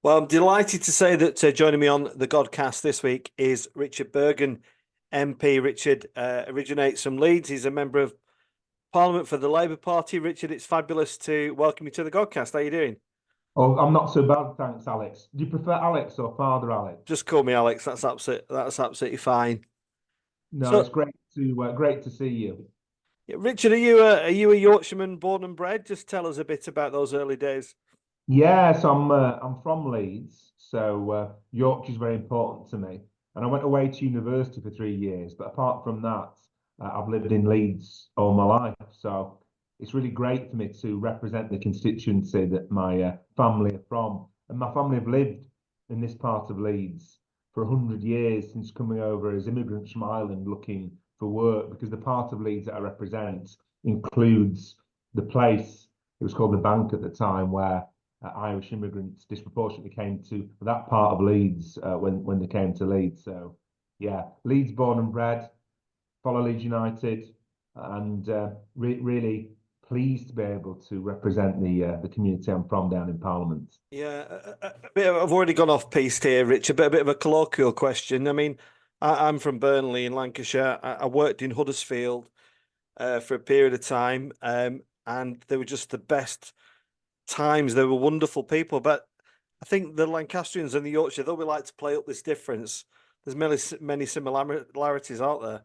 Well, I'm delighted to say that joining me on the Godcast this week is Richard Burgon, MP. Richard originates from Leeds. He's a member of Parliament for the Labour Party. Richard, it's fabulous to welcome you to the Godcast. How are you doing? Oh, I'm not so bad, thanks, Alex. Do you prefer Alex or Father Alex? Just call me Alex. That's absolutely fine. No, it's So, great to see you. yeah, Richard, are you a Yorkshireman born and bred? Just tell us a bit about those early days. Yes, I'm from Leeds, so Yorkshire's very important to me. And I went away to university for 3 years, but apart from that, I've lived in Leeds all my life. So it's really great for me to represent the constituency that my family are from. And my family have lived in this part of Leeds for 100 years since coming over as immigrants from Ireland looking for work, because the part of Leeds that I represent includes the place, it was called the Bank at the time, where Irish immigrants disproportionately came to that part of Leeds when they came to Leeds. So yeah, Leeds born and bred, follow Leeds United, and really pleased to be able to represent the community I'm from down in Parliament. Yeah, I've already gone off piste here, Richard, but a bit of a colloquial question. I mean, I'm from Burnley in Lancashire. I worked in Huddersfield for a period of time, and they were just the best times. They were wonderful people, but I think the Lancastrians and the Yorkshire, though we like to play up this difference, there's many similarities, aren't there?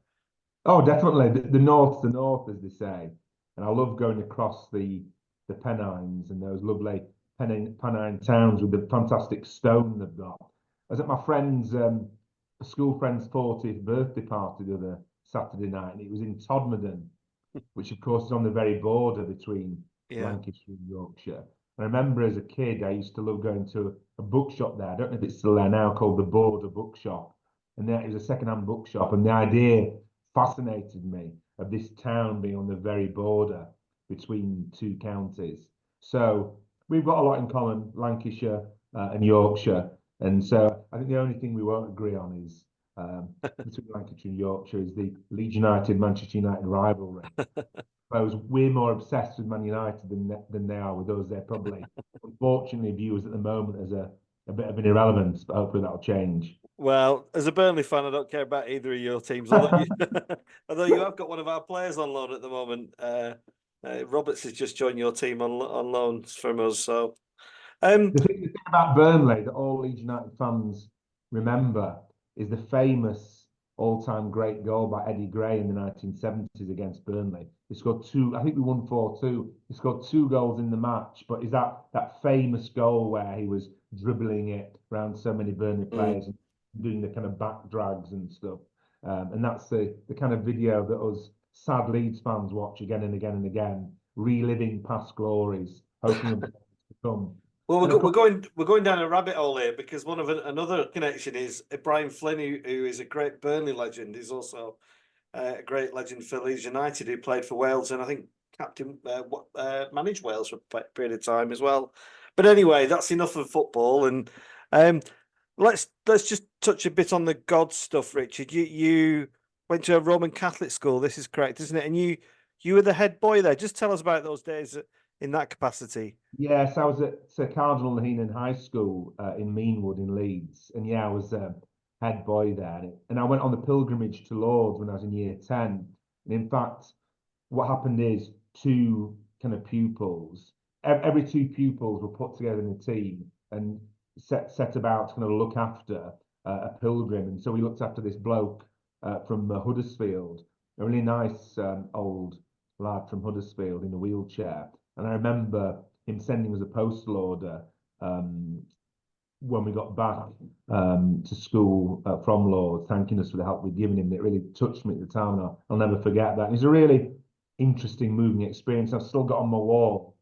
Oh, definitely. The north's the north, as they say. And I love going across the Pennines and those lovely Pennine towns with the fantastic stone they've got. I was at my friend's, a school friend's 40th birthday party the other Saturday night, and it was in Todmorden, which of course is on the very border between Yeah. Lancashire and Yorkshire. I remember as a kid, I used to love going to a bookshop there. I don't know if it's still there now, called the Border Bookshop. And there it was a second-hand bookshop. And the idea fascinated me of this town being on the very border between two counties. So we've got a lot in common, Lancashire and Yorkshire. And so I think the only thing we won't agree on is between Lancashire and Yorkshire is the Leeds United Manchester United rivalry. Whereas we're more obsessed with Man United than they are with us. They're probably, unfortunately, view us at the moment as a bit of an irrelevance, but hopefully that'll change. Well, as a Burnley fan, I don't care about either of your teams, although you, although you have got one of our players on loan at the moment. Roberts has just joined your team on loans from us. So, um, The thing about Burnley that all Leeds United fans remember is the famous all-time great goal by Eddie Gray in the 1970s against Burnley. He scored two, I think we won 4-2. He scored two goals in the match, but is that famous goal where he was dribbling it around so many Burnley mm. players and doing the kind of back drags and stuff. And that's the kind of video that us sad Leeds fans watch again and again and again, reliving past glories, hoping of to come. Well, And of course, we're going down a rabbit hole here because another connection is Brian Flynn, who is a great Burnley legend. He's also a great legend for Leeds United, who played for Wales and I think captain managed Wales for a period of time as well. But anyway, that's enough of football, and um, let's just touch a bit on the God stuff, Richard. You went to a Roman Catholic school. This is correct, isn't it? And you were the head boy there. Just tell us about those days in that capacity. yes, I was at Sir Cardinal Naheenan High School in Meanwood in Leeds, and yeah, I was head boy there. And I went on the pilgrimage to Lourdes when I was in year 10. And in fact, what happened is two kind of pupils, every two pupils were put together in a team and set about to kind of look after a pilgrim. And so we looked after this bloke from Huddersfield, a really nice old lad from Huddersfield in a wheelchair. And I remember him sending us a postal order um, when we got back to school from Lord, thanking us for the help we'd given him. It really touched me at the time, and I'll never forget that. And it's a really interesting, moving experience. I've still got on my wall,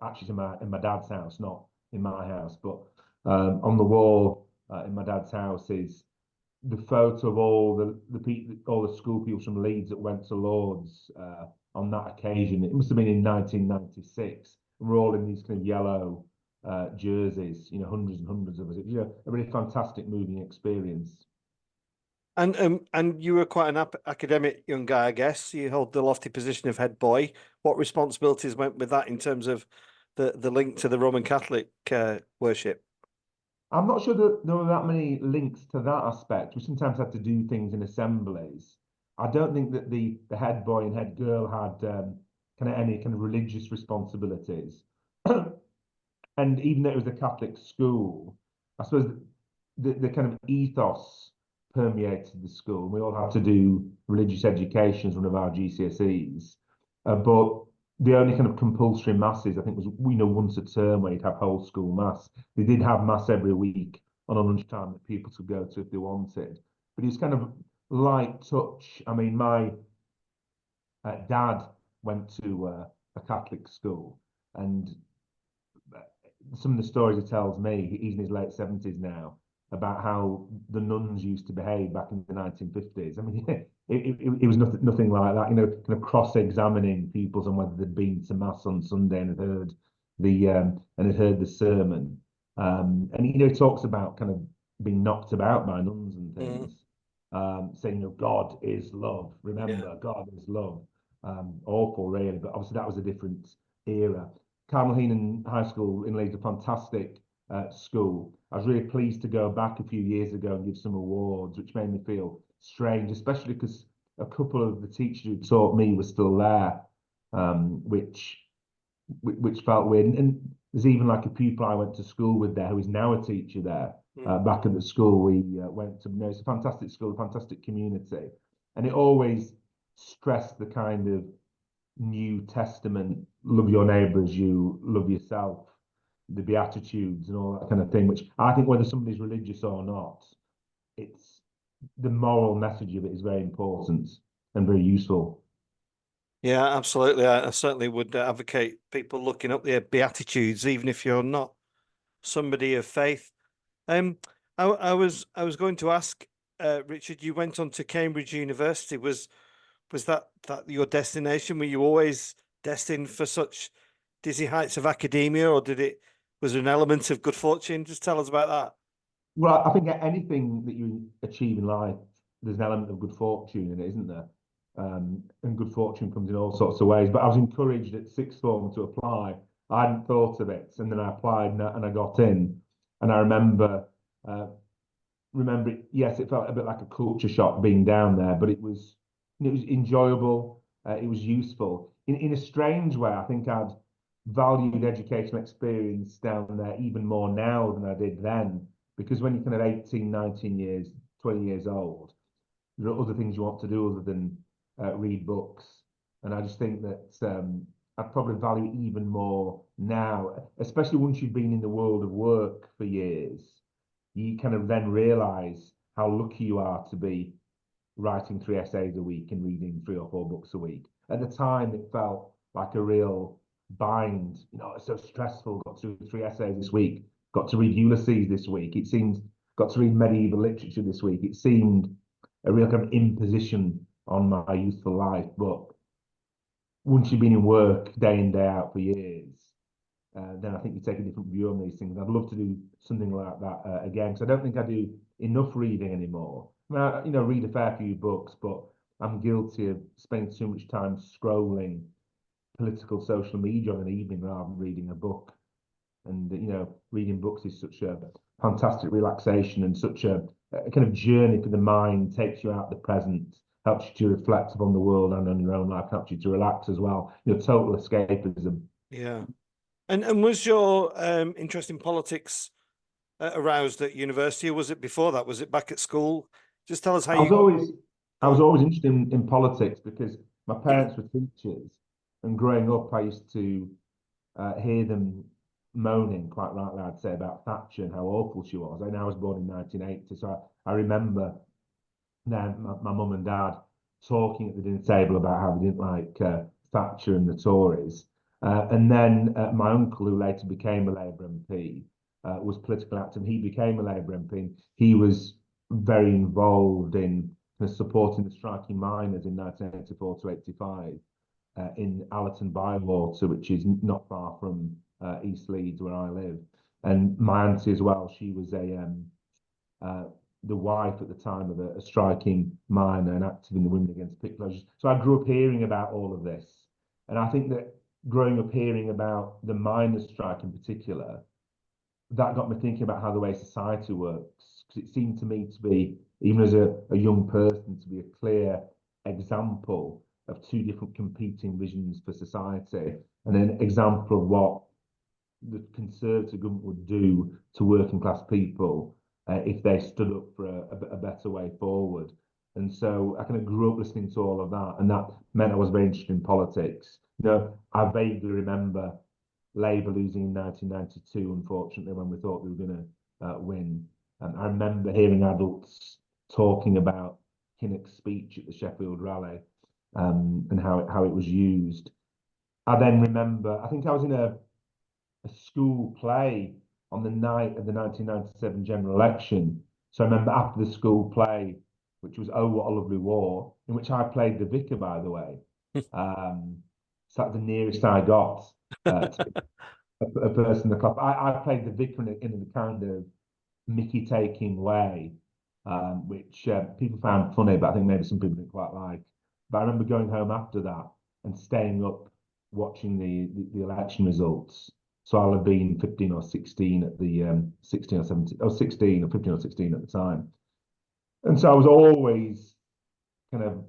actually, in my dad's house, not in my house, but on the wall in my dad's house is the photo of all the school people from Leeds that went to Lords on that occasion. It must have been in 1996. We're all in these kind of yellow jerseys, hundreds and hundreds of us. It was a really fantastic, moving experience. And you were quite an academic young guy, I guess. You hold the lofty position of head boy. What responsibilities went with that in terms of the link to the Roman Catholic worship. I'm not sure that there were that many links to that aspect. We sometimes had to do things in assemblies. I don't think that the head boy and head girl had kind of any kind of religious responsibilities. And even though it was a Catholic school, I suppose the kind of ethos permeated the school. We all had to do religious education as one of our GCSEs, but the only kind of compulsory masses I think was once a term where you'd have whole school mass. They did have mass every week on a lunchtime that people could go to if they wanted, but it was kind of light touch. I mean, my dad went to a Catholic school, and some of the stories he tells me, he's in his late 70s now, about how the nuns used to behave back in the 1950s. I mean, it was nothing like that, kind of cross-examining people on whether they'd been to mass on Sunday and had heard the sermon. And he talks about kind of being knocked about by nuns and things, saying, God is love. Remember, God is love. Awful, really, but obviously that was a different era. Cardinal Heenan High School in Leeds, a fantastic school. I was really pleased to go back a few years ago and give some awards, which made me feel strange, especially because a couple of the teachers who taught me were still there, which felt weird. And there's even like a pupil I went to school with there who is now a teacher there. Back at the school we went to. It's a fantastic school, a fantastic community, and it always stressed the kind of New Testament, love your neighbour as you love yourself, the Beatitudes and all that kind of thing, which I think whether somebody's religious or not, it's the moral message of it is very important and very useful. Yeah, absolutely. I certainly would advocate people looking up the Beatitudes, even if you're not somebody of faith. I was going to ask, Richard, you went on to Cambridge University. Was that your destination? Were you always destined for such dizzy heights of academia, or was there an element of good fortune? Just tell us about that. Well, I think anything that you achieve in life, there's an element of good fortune in it, isn't there? And good fortune comes in all sorts of ways. But I was encouraged at sixth form to apply. I hadn't thought of it, and then I applied and I got in. And I remember, yes, it felt a bit like a culture shock being down there, but it was enjoyable. It was useful in a strange way. I think I'd valued educational experience down there even more now than I did then, because when you're kind of 18, 19 years, 20 years old, there are other things you want to do other than read books. And I just think that I'd probably value it even more now, especially once you've been in the world of work for years. You kind of then realise how lucky you are to be writing 3 essays a week and reading 3 or 4 books a week. At the time, it felt like a real bind. It's so stressful. Got to do 3 essays this week. Got to read Ulysses this week. It seemed got to read medieval literature this week. It seemed a real kind of imposition on my youthful life. But once you've been in work day in, day out for years, then I think you take a different view on these things. I'd love to do something like that again, because I don't think I do enough reading anymore. I mean, read a fair few books, but I'm guilty of spending too much time scrolling political social media on an evening rather than reading a book. And reading books is such a fantastic relaxation and such a kind of journey for the mind, takes you out of the present, helps you to reflect upon the world and on your own life, helps you to relax as well. Total escapism. Yeah. And was your interest in politics aroused at university, or was it before that? Was it back at school? Just tell us how I was you. always interested in politics because my parents were teachers, and growing up, I used to hear them moaning, quite rightly, I'd say, about Thatcher and how awful she was. I was born in 1980, so I remember then my mum and dad talking at the dinner table about how they didn't like Thatcher and the Tories. And then my uncle, who later became a Labour MP, was politically active. He became a Labour MP. He was very involved in supporting the striking miners in 1984 to 85 in Allerton Bywater, which is not far from East Leeds, where I live. And my auntie as well, she was the wife at the time of a striking miner and active in the Women Against Pickpockets. So I grew up hearing about all of this. And I think that growing up hearing about the miners' strike in particular, that got me thinking about how the way society works. Because it seemed to me to be, even as a young person, to be a clear example of two different competing visions for society, and an example of what the Conservative government would do to working class people if they stood up for a better way forward. And so I kind of grew up listening to all of that, and that meant I was very interested in politics. You know, I vaguely remember Labour losing in 1992, unfortunately, when we thought we were going to win. And I remember hearing adults talking about Kinnock's speech at the Sheffield rally and how it was used. I then remember, I think I was in a school play on the night of the 1997 general election. So I remember after the school play, which was Oh What a Lovely War, in which I played the vicar, by the way. So that's the nearest I got to a person in the club. I played the vicar in a kind of Mickey taking way, which people found funny, but I think maybe some people didn't quite like. But I remember going home after that and staying up watching the election results. So I'll have been 15 or 16 at the 16 or 17 or 16 or 15 or 16 at the time. And so I was always kind of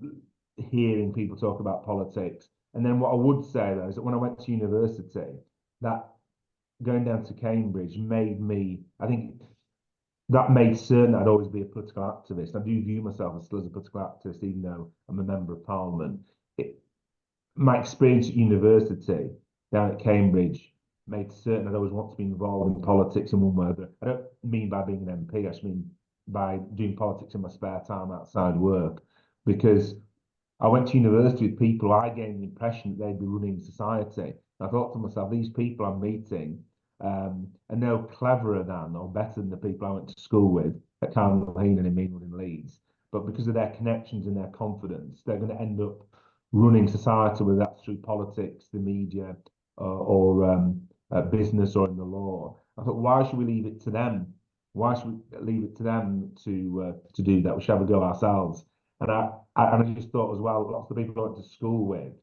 hearing people talk about politics. And then what I would say though is that when I went to university, that going down to Cambridge made me, I think that made certain I'd always be a political activist. I do view myself still as a political activist, even though I'm a member of parliament. My experience at university down at Cambridge made certain I'd always want to be involved in politics in one way or other. I don't mean by being an MP, I just mean by doing politics in my spare time outside work, because I went to university with people I gained the impression that they'd be running society. I thought to myself, these people I'm meeting are no cleverer than or better than the people I went to school with at Cardinal Heenan in Meanwood in Leeds. But because of their connections and their confidence, they're going to end up running society, whether that's through politics, the media, or business or in the law. I thought, why should we leave it to them? Why should we leave it to them to do that? We should have a go ourselves. And I just thought as well, lots of the people I went to school with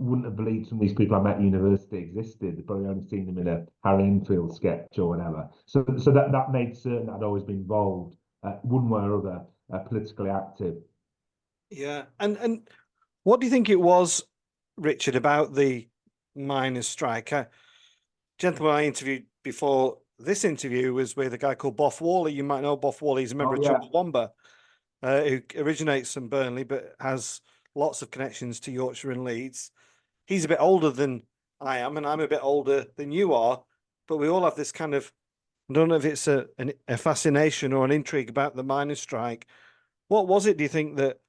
wouldn't have believed some of these people I met at university existed. They'd probably only seen them in a Harry Enfield sketch or whatever. So that made certain I'd always been involved, one way or other, politically active. Yeah, and what do you think it was, Richard, about the miners' strike? Gentleman I interviewed before this interview was with a guy called Boff Worley. You might know Boff Worley. He's a member of Chumbawamba, who originates from Burnley, but has lots of connections to Yorkshire and Leeds. He's a bit older than I am, and I'm a bit older than you are, but we all have this kind of, I don't know if it's a fascination or an intrigue about the miners' strike. What was it, do you think, that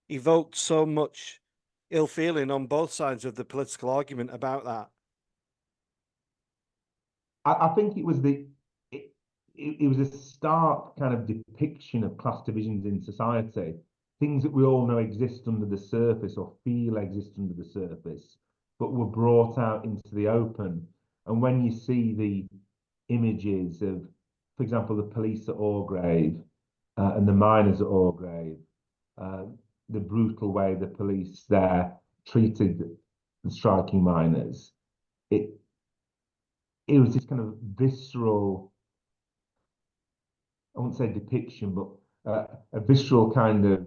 evoked so much ill feeling on both sides of the political argument about that? I think it was it was a stark kind of depiction of class divisions in society, things that we all know exist under the surface or feel exist under the surface, but were brought out into the open. And when you see the images of, for example, the police at Orgrave and the miners at Orgrave, the brutal way the police there treated the striking miners, it was this kind of visceral, I wouldn't say depiction, but a visceral kind of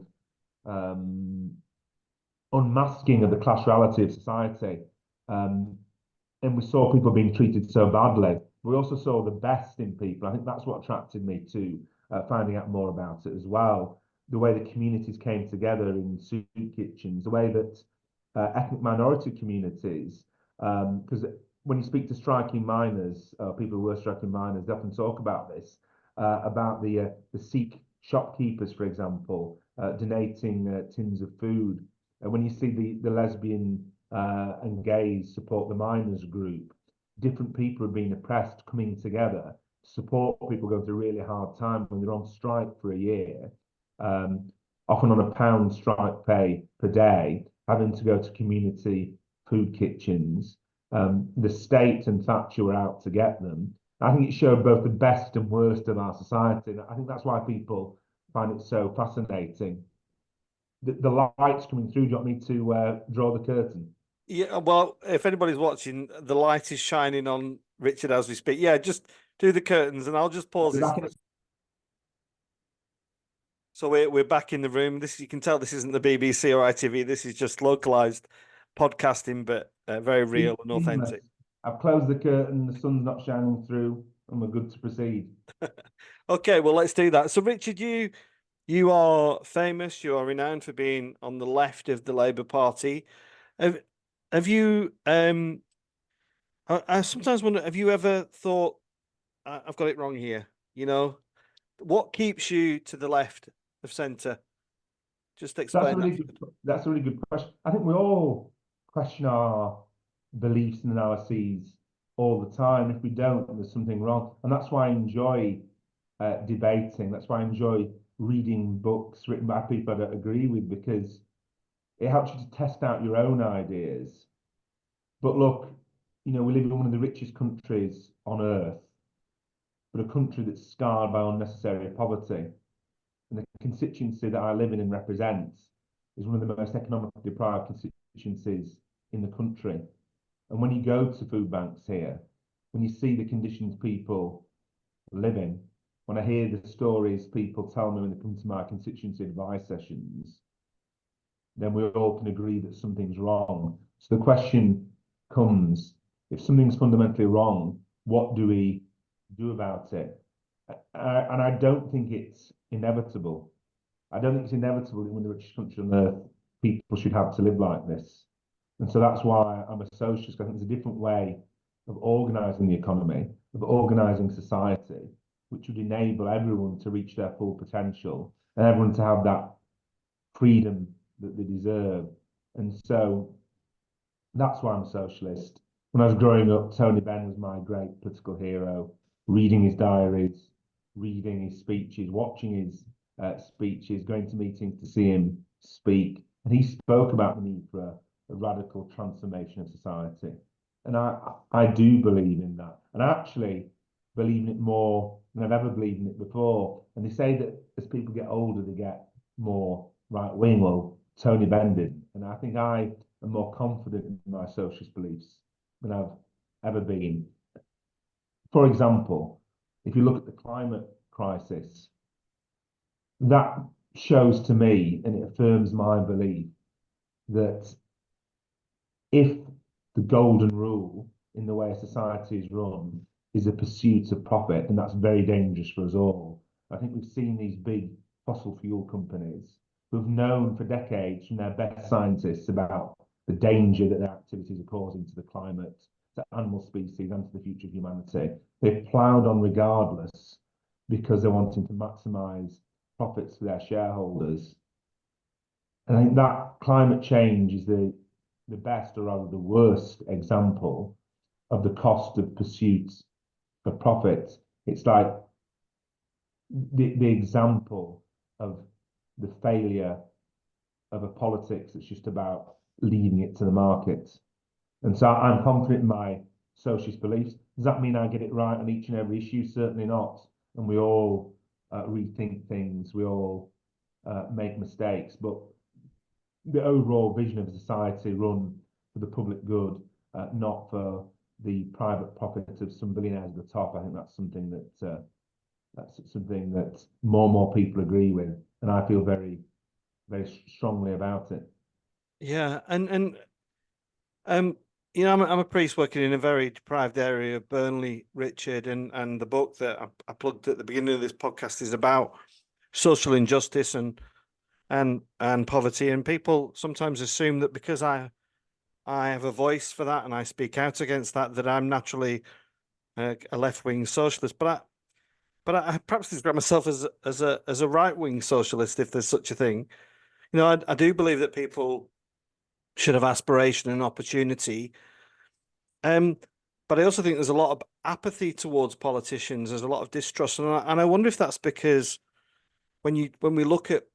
unmasking of the class reality of society. And we saw people being treated so badly. We also saw the best in people. I think that's what attracted me to finding out more about it as well. The way the communities came together in soup kitchens, the way that ethnic minority communities, because when you speak to striking miners, people who were striking miners, they often talk about this, about the Sikh shopkeepers, for example, donating tins of food. And when you see the lesbian and gays support the miners group, different people are being oppressed coming together to support people going through a really hard time when they're on strike for a year, often on £1 strike pay per day, having to go to community food kitchens. The state and Thatcher were out to get them. I think it showed both the best and worst of our society. And I think that's why people find it so fascinating. The lights coming through. Do you want me to draw the curtain? Yeah, well, if anybody's watching, the light is shining on Richard as we speak. Yeah, just do the curtains, and I'll just pause We're this. back in So we're back in the room. This, you can tell this isn't the BBC or ITV. This is just localized podcasting, but very real and seamless. authentic. I've closed the curtain, the sun's not shining through, and we're good to proceed. Okay, well, let's do that. So, Richard, you are famous. You are renowned for being on the left of the Labour Party. Have have you? I sometimes wonder. Have you ever thought, I've got it wrong here? You know, what keeps you to the left of centre? Just That's a explain that. really good. That's a really good question. I think we all question our beliefs and analyses all the time. If we don't, there's something wrong, and that's why I enjoy debating. That's why I enjoy reading books written by people I don't agree with because it helps you to test out your own ideas. But look, we live in one of the richest countries on earth, but a country that's scarred by unnecessary poverty. And the constituency that I live in and represent is one of the most economically deprived constituencies in the country. And when you go to food banks here, when you see the conditions people live in, when I hear the stories people tell me when they come to my constituency advice sessions, then we all can agree that something's wrong. So the question comes, if something's fundamentally wrong, what do we do about it? And I don't think it's inevitable. I don't think it's inevitable that in the richest country on earth, people should have to live like this. And so that's why I'm a socialist. I think there's a different way of organising the economy, of organising society, which would enable everyone to reach their full potential and everyone to have that freedom that they deserve. And so that's why I'm a socialist. When I was growing up, Tony Benn was my great political hero, reading his diaries, reading his speeches, watching his speeches, going to meetings to see him speak. And he spoke about the need for a radical transformation of society. And I do believe in that. And I actually believe in it more than I've ever believed in it before. And they say that as people get older, they get more right wing. Well, Tony Benn did. And I think I am more confident in my socialist beliefs than I've ever been. For example, if you look at the climate crisis, that shows to me and it affirms my belief that if the golden rule in the way a society is run is a pursuit of profit, and that's very dangerous for us all. I think we've seen these big fossil fuel companies who've known for decades from their best scientists about the danger that their activities are causing to the climate, to animal species, and to the future of humanity. They've ploughed on regardless because they're wanting to maximise profits for their shareholders. And I think that climate change is the best or rather the worst example of the cost of pursuit of profit. It's like the example of the failure of a politics that's just about leaving it to the market. And so I'm confident in my socialist beliefs. Does that mean I get it right on each and every issue? Certainly not. And we all rethink things. We all make mistakes. But the overall vision of a society run for the public good, not for the private profit of some billionaires at the top. I think that's something that more and more people agree with, and I feel very, very strongly about it. Yeah, and um, I'm a priest working in a very deprived area of Burnley, Richard, and the book that I plugged at the beginning of this podcast is about social injustice and poverty. And people sometimes assume that because I have a voice for that and I speak out against that, that I'm naturally a left-wing socialist. But I perhaps describe myself as a right-wing socialist, if there's such a thing. I do believe that people should have aspiration and opportunity. Um, but I also think there's a lot of apathy towards politicians. There's a lot of distrust, and I wonder if that's because when we look at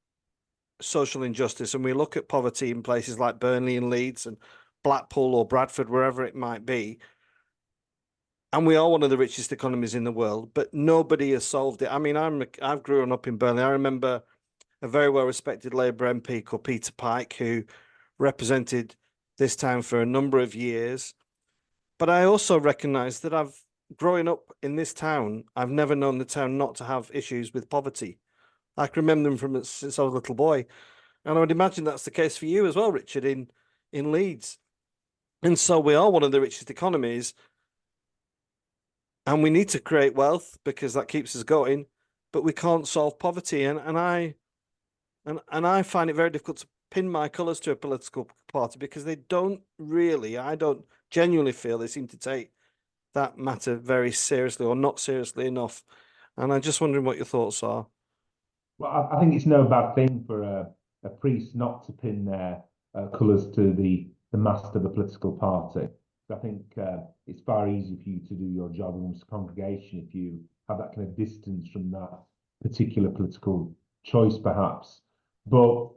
social injustice and we look at poverty in places like Burnley and Leeds and Blackpool or Bradford, wherever it might be, and we are one of the richest economies in the world, but nobody has solved it. I mean, I've grown up in Burnley. I remember a very well respected Labour MP called Peter Pike, who represented this town for a number of years. But I also recognise that growing up in this town, I've never known the town not to have issues with poverty. I can remember them from since I was a little boy. And I would imagine that's the case for you as well, Richard, in Leeds. And so we are one of the richest economies, and we need to create wealth because that keeps us going, but we can't solve poverty. And I find it very difficult to pin my colours to a political party because they don't really, I don't genuinely feel they seem to take that matter very seriously or not seriously enough. And I'm just wondering what your thoughts are. Well, I think it's no bad thing for a priest not to pin their colours to the mast of a political party. I think it's far easier for you to do your job amongst a congregation if you have that kind of distance from that particular political choice, perhaps. But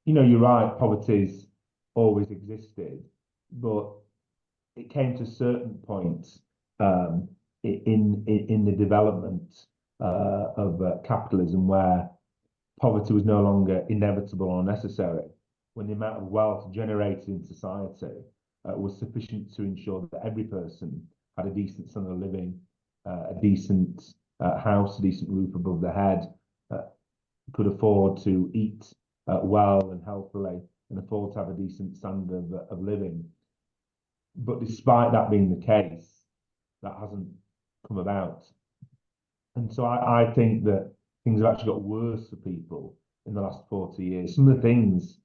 you're right, poverty's always existed, but it came to certain points in the development of capitalism where poverty was no longer inevitable or necessary, when the amount of wealth generated in society was sufficient to ensure that every person had a decent standard of living, a decent house, a decent roof above their head, could afford to eat well and healthily, and afford to have a decent standard of living. But despite that being the case, that hasn't come about. And so I think that things have actually got worse for people in the last 40 years. Some of the things,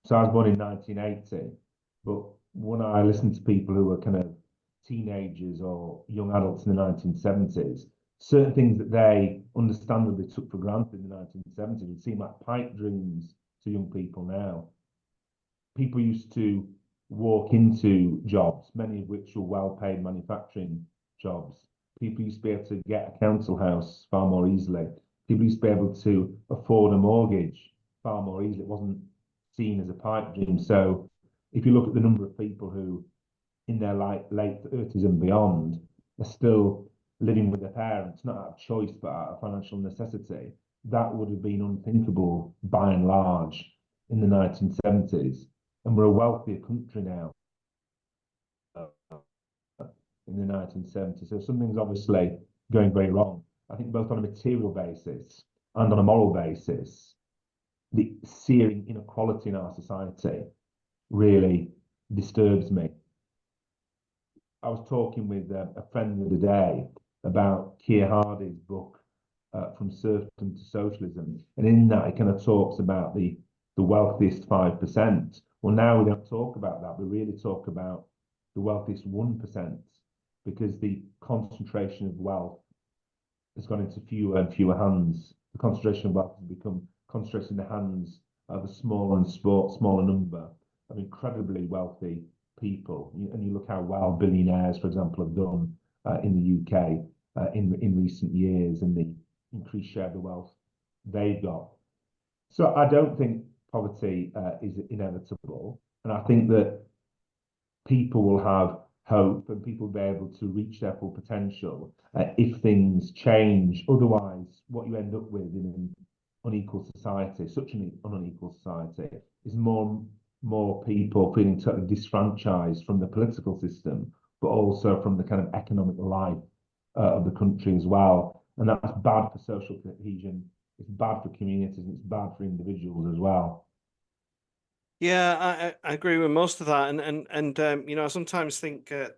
so I was born in 1980, but when I listen to people who were kind of teenagers or young adults in the 1970s, certain things that they understandably took for granted in the 1970s would seem like pipe dreams to young people now. People used to walk into jobs, many of which were well-paid manufacturing jobs. People used to be able to get a council house far more easily. People used to be able to afford a mortgage far more easily. It wasn't seen as a pipe dream. So if you look at the number of people who, in their late 30s and beyond, are still living with their parents, not out of choice, but out of financial necessity, that would have been unthinkable by and large in the 1970s. And we're a wealthier country now in the 1970s. So something's obviously going very wrong. I think both on a material basis and on a moral basis, the searing inequality in our society really disturbs me. I was talking with a friend the other day about Keir Hardie's book, From Serfdom to Socialism. And in that, he kind of talks about the wealthiest 5%. Well, now we don't talk about that. We really talk about the wealthiest 1%, because the concentration of wealth has gone into fewer and fewer hands. The concentration of wealth has become concentrated in the hands of a smaller number of incredibly wealthy people. And you look how well billionaires, for example, have done in the UK in recent years, and the increased share of the wealth they've got. So I don't think poverty is inevitable, and I think that people will have hope and people will be able to reach their full potential if things change. Otherwise, what you end up with in an unequal society, such an unequal society, is more people feeling totally disfranchised from the political system, but also from the kind of economic life of the country as well. And that's bad for social cohesion, it's bad for communities, and it's bad for individuals as well. Yeah, I agree with most of that, and I sometimes think the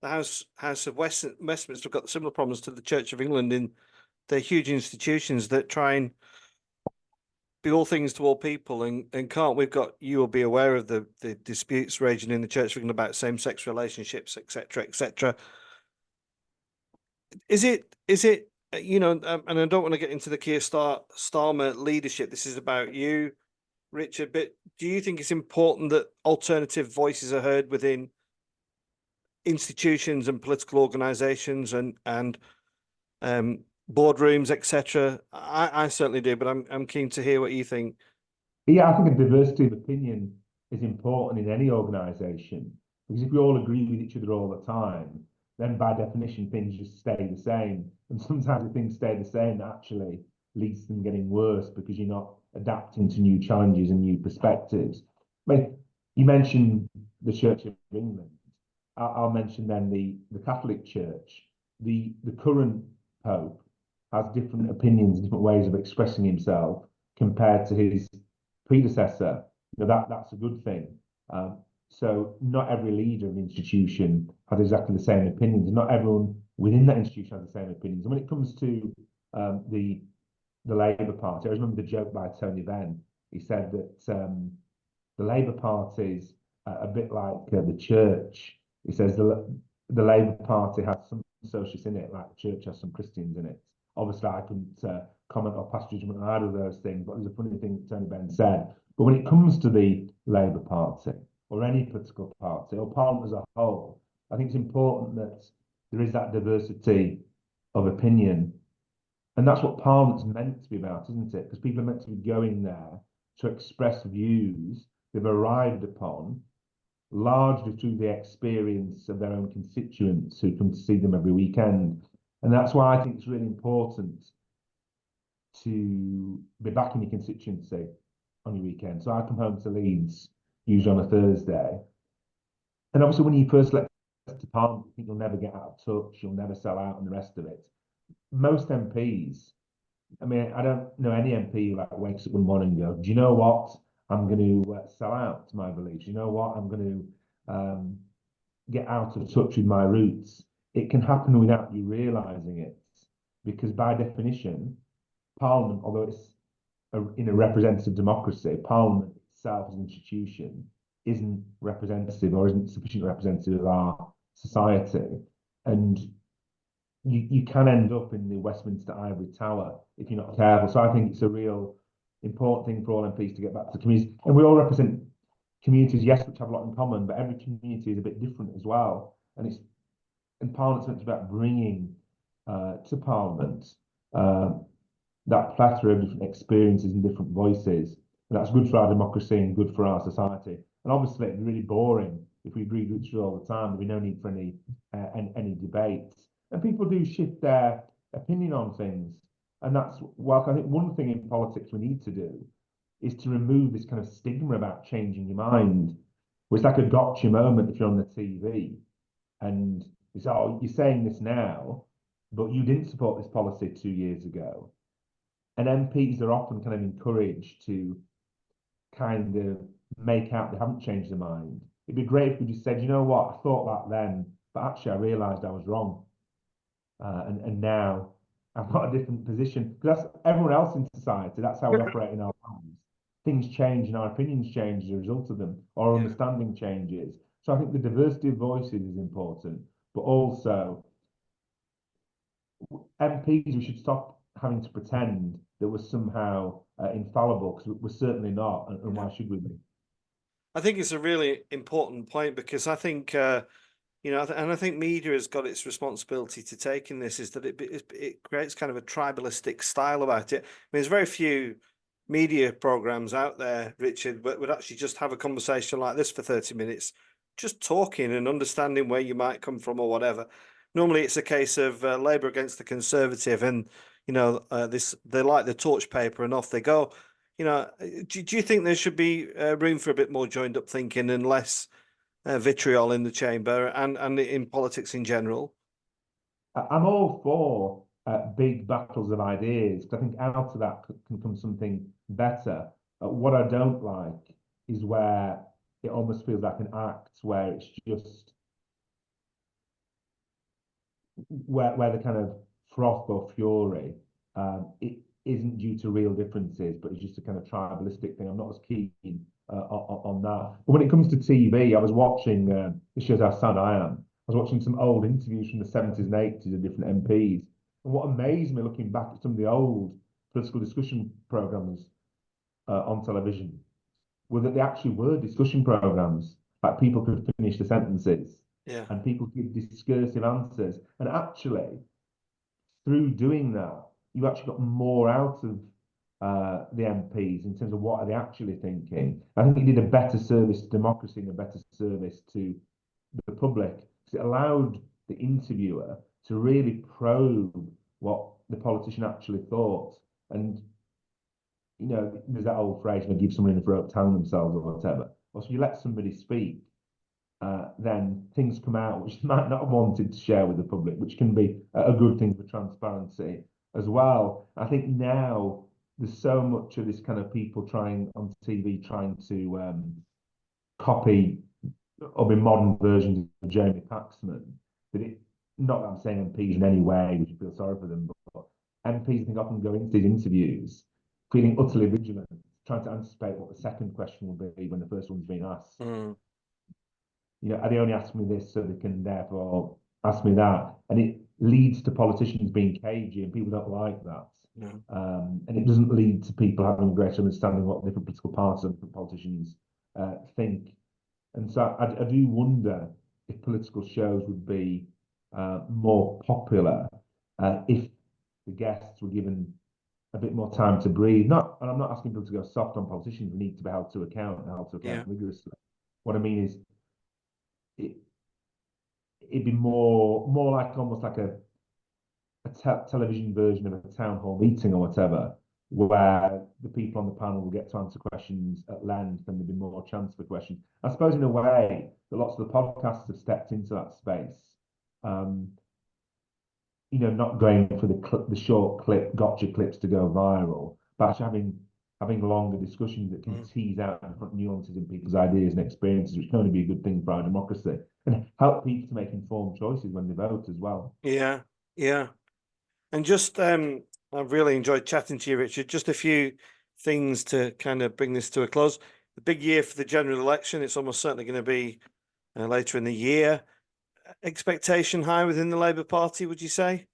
House of Westminster have got similar problems to the Church of England in their huge institutions that try and be all things to all people and can't. You will be aware of the disputes raging in the Church of England about same-sex relationships, etc., etc. Is it and I don't want to get into the Keir Starmer leadership. This is about you, Richard, but do you think it's important that alternative voices are heard within institutions and political organizations and boardrooms, etc.? I certainly do, but I'm keen to hear what you think. Yeah, I think a diversity of opinion is important in any organisation, because if we all agree with each other all the time, then by definition things just stay the same. And sometimes if things stay the same, that actually leads to them getting worse because you're not adapting to new challenges and new perspectives. I mean, you mentioned the Church of England. I'll mention then the Catholic Church. The current Pope has different opinions, different ways of expressing himself compared to his predecessor. That's a good thing. So not every leader of an institution has exactly the same opinions, and not everyone within that institution has the same opinions. And when it comes to the Labour Party, I remember the joke by Tony Benn. He said that the Labour Party's a bit like the church. He says the Labour Party has some socialists in it, like the church has some Christians in it. Obviously, I couldn't comment or pass judgment on either of those things, but there's a funny thing that Tony Benn said. But when it comes to the Labour Party, or any political party, or Parliament as a whole, I think it's important that there is that diversity of opinion. And that's what Parliament's meant to be about, isn't it? Because people are meant to be going there to express views they've arrived upon, largely through the experience of their own constituents who come to see them every weekend. And that's why I think it's really important to be back in your constituency on your weekend. So I come home to Leeds, usually on a Thursday. And obviously when you first elect to Parliament, you think you'll never get out of touch, you'll never sell out and the rest of it. Most MPs, I mean, I don't know any MP who like wakes up one morning and goes, do you know what? I'm going to sell out to my beliefs. You know what? I'm going to get out of touch with my roots. It can happen without you realising it, because by definition, Parliament, although it's in a representative democracy, Parliament itself as an institution isn't representative or isn't sufficiently representative of our society. And you can end up in the Westminster Ivory Tower if you're not careful. So I think it's a real important thing for all MPs to get back to the communities. And we all represent communities, yes, which have a lot in common, but every community is a bit different as well. And Parliament's meant to be about bringing to Parliament that plethora of different experiences and different voices. And that's good for our democracy and good for our society. And obviously, it'd be really boring if we agreed with each other all the time. There'd be no need for any debates. And people do shift their opinion on things. And that's, well, I think one thing in politics we need to do is to remove this kind of stigma about changing your mind. It's like a gotcha moment if you're on the TV and it's, oh, you're saying this now, but you didn't support this policy 2 years ago. And MPs are often kind of encouraged to kind of make out they haven't changed their mind. It'd be great if we just said, you know what, I thought that then, but actually I realised I was wrong. And now I've got a different position. Because that's everyone else in society, that's how we operate in our lives. Things change and our opinions change as a result of them, our understanding changes. So I think the diversity of voices is important, but also MPs, we should stop having to pretend that we're somehow infallible, because we're certainly not, and why should we be? I think it's a really important point, because I think, and I think media has got its responsibility to take in this, is that it creates kind of a tribalistic style about it. I mean, there's very few media programs out there, Richard, but would actually just have a conversation like this for 30 minutes, just talking and understanding where you might come from or whatever. Normally it's a case of Labour against the Conservative, and they like the torch paper and off they go. Do you think there should be room for a bit more joined up thinking and less vitriol in the chamber and in politics in general? I'm all for big battles of ideas, because I think out of that can come something better. What I don't like is where it almost feels like an act where it's just where the kind of froth or fury it isn't due to real differences, but it's just a kind of tribalistic thing. I'm not as keen on that. But when it comes to TV, I was watching, it shows how sad I am. I was watching some old interviews from the 70s and 80s of different MPs. And what amazed me looking back at some of the old political discussion programmes on television were that they actually were discussion programmes. Like, people could finish the sentences and people give discursive answers. And actually, through doing that, you actually got more out of the MPs in terms of what are they actually thinking. I think it did a better service to democracy and a better service to the public, because it allowed the interviewer to really probe what the politician actually thought. And there's that old phrase, give someone in the throat to hang themselves or whatever. Or so you let somebody speak, then things come out which they might not have wanted to share with the public, which can be a good thing for transparency as well. I think now there's so much of this kind of people trying on TV trying to copy or be modern versions of Jeremy Paxman that it. Not that I'm saying MPs in any way, we should feel sorry for them, but MPs I think often go into these interviews feeling utterly vigilant, trying to anticipate what the second question will be when the first one's been asked. Are they only asking me this so they can therefore ask me that? And it leads to politicians being cagey, and people don't like that. No. And it doesn't lead to people having a greater understanding of what different political parties and different politicians think. And so I do wonder if political shows would be more popular if the guests were given a bit more time to breathe. And I'm not asking people to go soft on politicians. We need to be held to account and held to account rigorously. What I mean is, it'd be more like almost like a television version of a town hall meeting or whatever, where the people on the panel will get to answer questions at length and there'll be more chance for questions. I suppose in a way that lots of the podcasts have stepped into that space. Not going for the short gotcha clips to go viral, but actually having longer discussions that can tease out different nuances in people's ideas and experiences, which can only be a good thing for our democracy and help people to make informed choices when they vote as well. Yeah. And just I've really enjoyed chatting to you, Richard. Just a few things to kind of bring this to a close. The big year for the general election, it's almost certainly going to be later in the year. Expectation high within the Labour Party, would you say?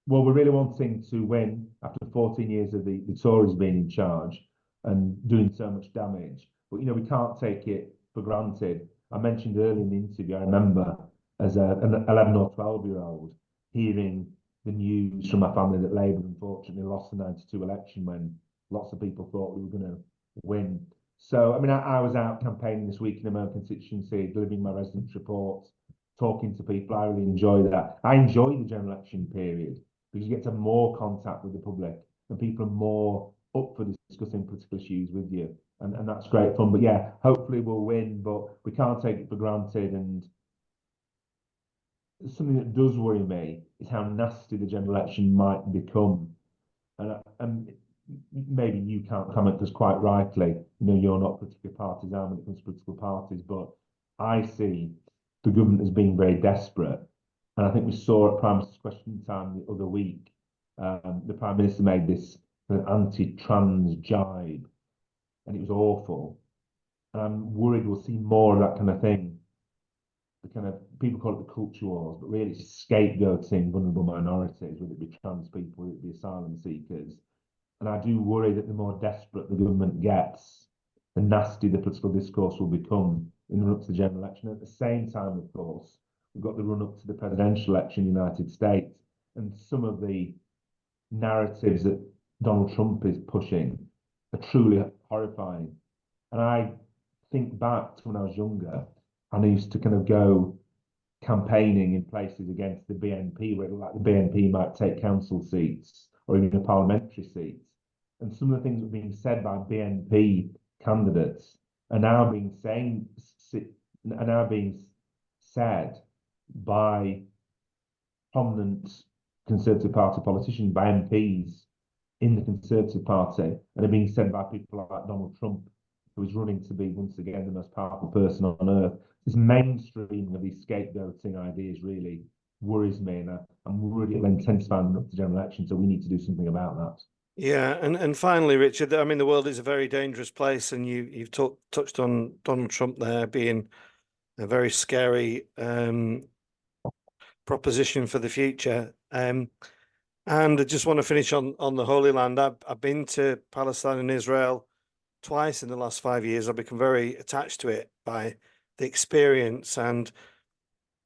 Well, we're really wanting to win after 14 years of the Tories being in charge and doing so much damage. But, we can't take it for granted. I mentioned earlier in the interview, I remember as an 11 or 12-year-old hearing the news from my family that Labour unfortunately lost the 92 election when lots of people thought we were going to win. So, I was out campaigning this week in my own constituency, delivering my residence reports, talking to people. I really enjoy that. I enjoy the general election period because you get to have more contact with the public and people are more up for discussing political issues with you. And that's great fun. But yeah, hopefully we'll win, but we can't take it for granted. And something that does worry me is how nasty the general election might become. And maybe you can't comment because quite rightly, you're not particularly partisan when it comes to political parties, but I see the government as being very desperate. And I think we saw at Prime Minister's Question Time the other week, the Prime Minister made this anti-trans jibe, and it was awful. And I'm worried we'll see more of that kind of thing. The kind of, people call it the culture wars, but really it's scapegoating vulnerable minorities, whether it be trans people, whether it be asylum seekers. And I do worry that the more desperate the government gets, the nastier the political discourse will become in the run up to the general election. At the same time, of course, we've got the run up to the presidential election in the United States, and some of the narratives that Donald Trump is pushing are truly horrifying. And I think back to when I was younger, and I used to kind of go campaigning in places against the BNP, where like the BNP might take council seats or even a parliamentary seat. And some of the things that are being said by BNP candidates are now being said by prominent Conservative Party politicians, by MPs in the Conservative Party, and are being said by people like Donald Trump, who is running to be once again the most powerful person on earth. This mainstreaming of these scapegoating ideas really worries me, and I'm worried it'll intensify up to the general election. So we need to do something about that. Yeah, and finally, Richard, the world is a very dangerous place, and you've touched on Donald Trump there being a very scary proposition for the future. And I just want to finish on the Holy Land. I've been to Palestine and Israel twice in the last 5 years. I've become very attached to it by the experience, and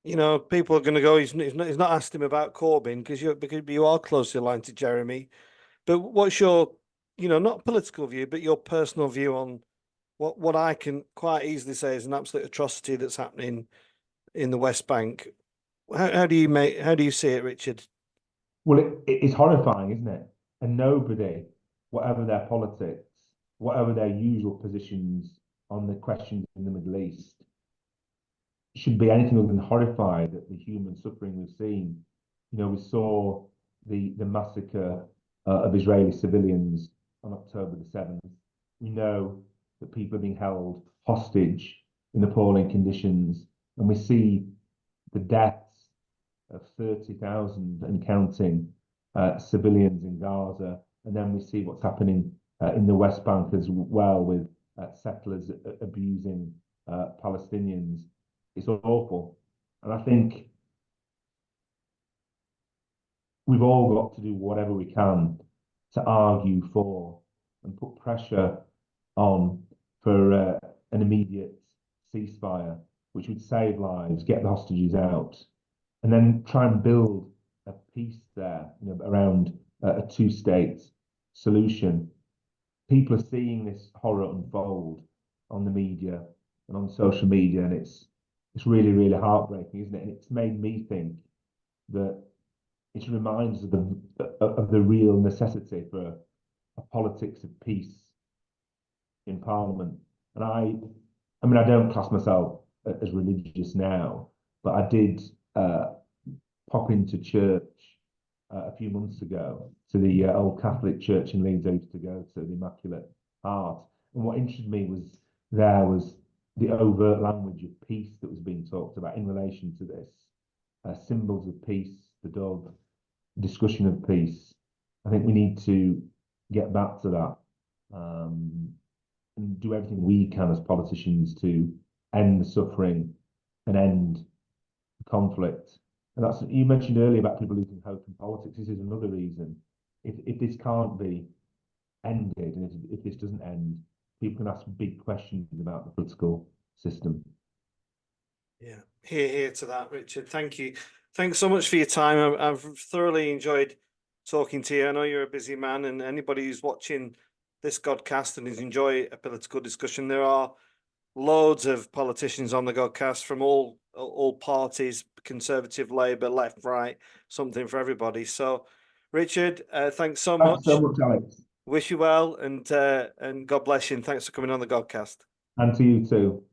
people are going to go. He's not asked him about Corbyn because you are closely aligned to Jeremy. But what's your, not political view, but your personal view on what I can quite easily say is an absolute atrocity that's happening in the West Bank? How do you see it, Richard? Well, it's horrifying, isn't it? And nobody, whatever their politics, whatever their usual positions on the questions in the Middle East, should be anything other than horrified at the human suffering we've seen. You know, we saw the massacre of Israeli civilians on October the 7th. We know that people are being held hostage in appalling conditions, and we see the deaths of 30,000 and counting civilians in Gaza, and then we see what's happening in the West Bank as well, with settlers abusing Palestinians. It's awful. And I think we've all got to do whatever we can to argue for and put pressure on for an immediate ceasefire, which would save lives, get the hostages out, and then try and build a peace there, you know, around a two-state solution. People are seeing this horror unfold on the media and on social media, and it's really, really heartbreaking, isn't it? And it's made me think that it reminds us of the real necessity for a politics of peace in Parliament. And I mean, I don't class myself as religious now, but I did pop into church a few months ago to the old Catholic church in Leeds I used to go to, the Immaculate Heart. And what interested me was the overt language of peace that was being talked about in relation to this. Symbols of peace, the dove, discussion of peace. I think we need to get back to that and do everything we can as politicians to end the suffering and end the conflict. And that's, you mentioned earlier about people losing hope in politics. This is another reason. If this can't be ended, and if this doesn't end, people can ask big questions about the political system. Yeah, here to that, Richard. Thank you. Thanks so much for your time. I've thoroughly enjoyed talking to you. I know you're a busy man, and anybody who's watching this Godcast and is enjoy a political discussion, there are loads of politicians on the Godcast from all parties, Conservative, Labour, left, right, something for everybody. So, Richard, thanks so much. Thanks so much, Alex. Wish you well, and God bless you, and thanks for coming on the Godcast. And to you too.